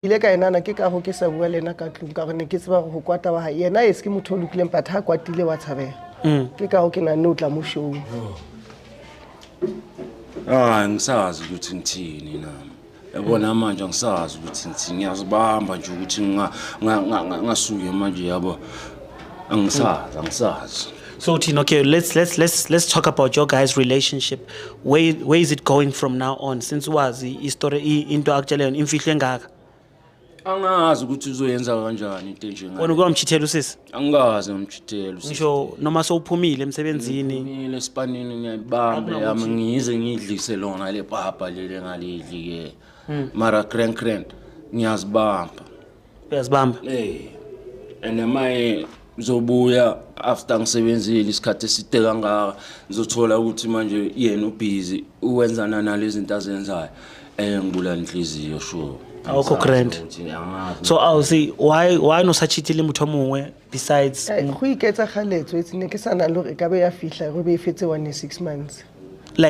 ile ka enana ke ka ho ke sa bua lena ka tlung ka rene ke tseba go kwata wa hae yena eske motho o lokileng but ha kwatile wa tshabela ke ka ho ke nane o tla mo show ngisazi ukuthi ngithini nami yabona manje ngisazi ukuthi ngithini ngiyazibamba nje ukuthi ngasuke manje yabo angisazi. So Tino, okay, let's talk about your guys' relationship. Where is it going from now on? Since was history into akutshela yona imfihlo engaka. Angazi ukuthi uzoyenza kanjani into enjengale. Wena ukwamchithela usisi? Angazi ngimchithela usisi. Ngisho noma sowuphumile emsebenzini. Ngile Spanini ngiyabamba yami ngize ngidlise lona le papa lele ngalidli ke. Mara kren ngiyazibamba. Uyazibamba? And my zobuya after ngisebenzile isikhathi eside kangaka ngizothola ukuthi manje yena ubusy uwenzana nalezi zinto azenzayo ngibulala inhliziyo sure. Awukho grand. So I'll see why no sachitile motho mongwe besides go iketsa khaletso etse ne ke sana lo re ka be ya fihla go be e fetse 1 6 months